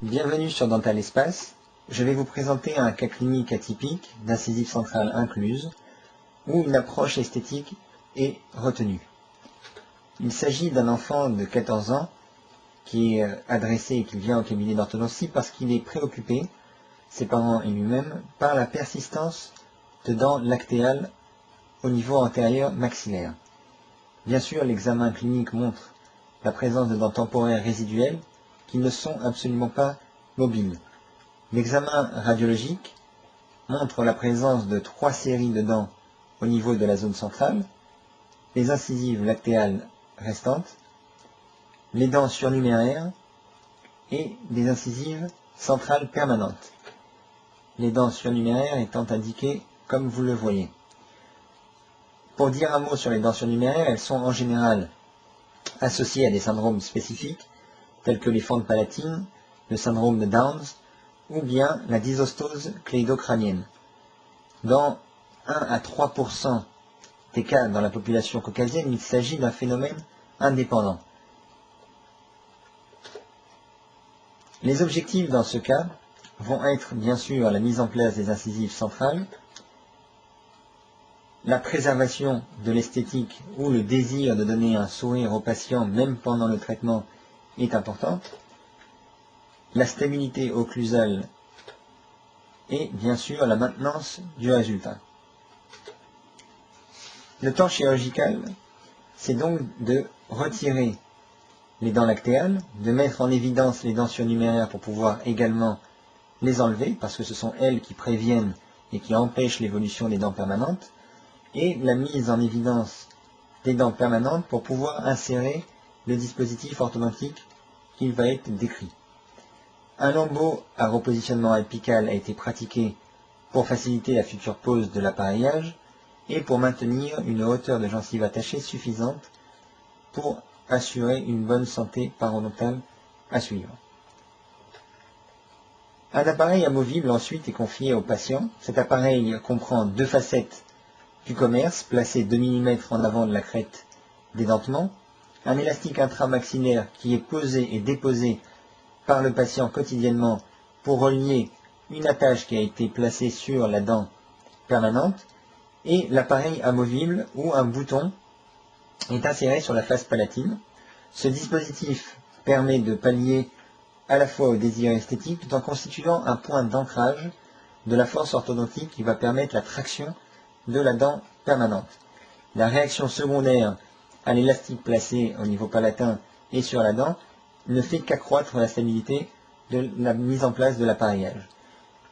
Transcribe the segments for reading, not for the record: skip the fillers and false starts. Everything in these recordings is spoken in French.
Bienvenue sur Dental Espace. Je vais vous présenter un cas clinique atypique d'incisive centrale incluse où une approche esthétique est retenue. Il s'agit d'un enfant de 14 ans qui est adressé et qui vient au cabinet d'orthodontie parce qu'il est préoccupé, ses parents et lui-même, par la persistance de dents lactéales au niveau antérieur maxillaire. Bien sûr, l'examen clinique montre la présence de dents temporaires résiduelles qui ne sont absolument pas mobiles. L'examen radiologique montre la présence de 3 séries de dents au niveau de la zone centrale, les incisives lactéales restantes, les dents surnuméraires et des incisives centrales permanentes. Les dents surnuméraires étant indiquées comme vous le voyez. Pour dire un mot sur les dents surnuméraires, elles sont en général associées à des syndromes spécifiques, tels que les fentes palatines, le syndrome de Downs, ou bien la dysostose cléidocrânienne. Dans 1 à 3% des cas dans la population caucasienne, il s'agit d'un phénomène indépendant. Les objectifs dans ce cas vont être bien sûr la mise en place des incisives centrales, la préservation de l'esthétique ou le désir de donner un sourire au patient même pendant le traitement est important, la stabilité occlusale et bien sûr la maintenance du résultat. Le temps chirurgical, c'est donc de retirer les dents lactéales, de mettre en évidence les dents surnuméraires pour pouvoir également les enlever, parce que ce sont elles qui préviennent et qui empêchent l'évolution des dents permanentes, et la mise en évidence des dents permanentes pour pouvoir insérer le dispositif orthodontique qui va être décrit. Un lambeau à repositionnement apical a été pratiqué pour faciliter la future pose de l'appareillage et pour maintenir une hauteur de gencive attachée suffisante pour assurer une bonne santé parodontale à suivre. Un appareil amovible ensuite est confié au patient. Cet appareil comprend 2 facettes du commerce placées 2 mm en avant de la crête d'édentement, un élastique intramaxillaire qui est posé et déposé par le patient quotidiennement pour relier une attache qui a été placée sur la dent permanente, et l'appareil amovible où un bouton est inséré sur la face palatine. Ce dispositif permet de pallier à la fois au désir esthétique tout en constituant un point d'ancrage de la force orthodontique qui va permettre la traction de la dent permanente. La réaction secondaire à l'élastique placé au niveau palatin et sur la dent ne fait qu'accroître la stabilité de la mise en place de l'appareillage.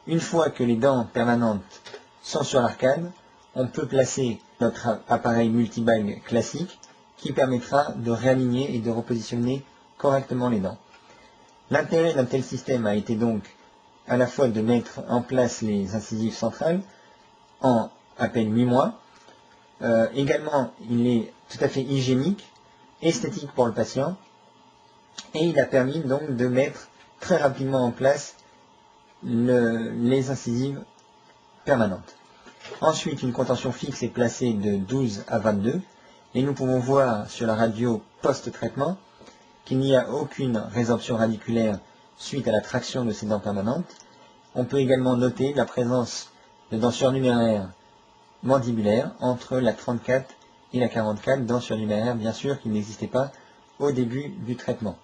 Une fois que les dents permanentes sont sur l'arcade, on peut placer notre appareil multibag classique qui permettra de réaligner et de repositionner correctement les dents. L'intérêt d'un tel système a été donc à la fois de mettre en place les incisives centrales en à peine 8 mois. Également, il est tout à fait hygiénique, esthétique pour le patient, et il a permis donc de mettre très rapidement en place les incisives permanentes. Ensuite, une contention fixe est placée de 12 à 22, et nous pouvons voir sur la radio post-traitement qu'il n'y a aucune résorption radiculaire suite à la traction de ces dents permanentes. On peut également noter la présence de dents surnuméraires mandibulaires entre la 34 et la 44, dents surnuméraires bien sûr qui n'existaient pas au début du traitement.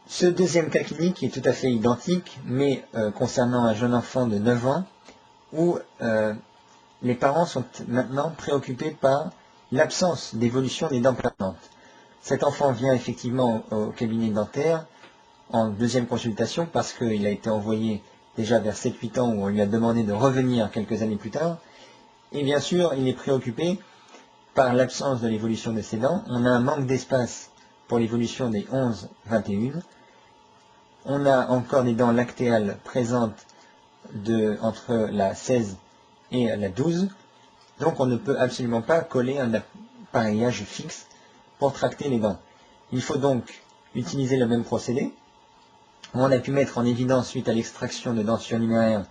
Ce deuxième cas clinique est tout à fait identique, mais concernant un jeune enfant de 9 ans, où les parents sont maintenant préoccupés par l'absence d'évolution des dents permanentes. Cet enfant vient effectivement au cabinet dentaire en deuxième consultation parce qu'il a été envoyé déjà vers 7-8 ans où on lui a demandé de revenir quelques années plus tard. Et bien sûr, il est préoccupé par l'absence de l'évolution de ses dents. On a un manque d'espace pour l'évolution des 11-21. On a encore des dents lactéales présentes entre la 16 et la 12. Donc on ne peut absolument pas coller un appareillage fixe pour tracter les dents. Il faut donc utiliser le même procédé. On a pu mettre en évidence, suite à l'extraction de dents surnuméraires,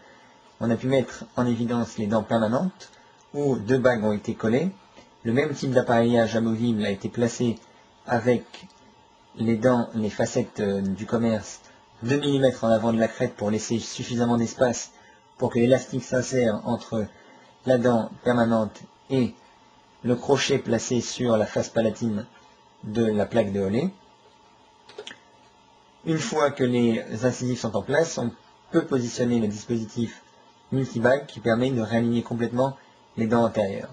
on a pu mettre en évidence les dents permanentes, où 2 bagues ont été collées. Le même type d'appareillage amovible a été placé avec les dents, les facettes du commerce 2 mm en avant de la crête pour laisser suffisamment d'espace pour que l'élastique s'insère entre la dent permanente et le crochet placé sur la face palatine de la plaque de Hollet. Une fois que les incisives sont en place, on peut positionner le dispositif multibag qui permet de réaligner complètement les dents antérieures.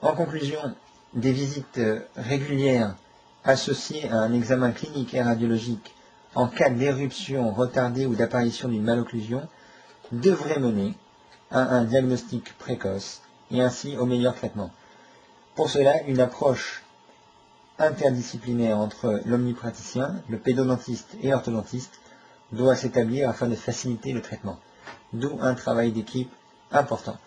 En conclusion, des visites régulières associées à un examen clinique et radiologique en cas d'éruption retardée ou d'apparition d'une malocclusion devraient mener à un diagnostic précoce et ainsi au meilleur traitement. Pour cela, une approche interdisciplinaire entre l'omnipraticien, le pédodontiste et l'orthodontiste doit s'établir afin de faciliter le traitement, d'où un travail d'équipe important.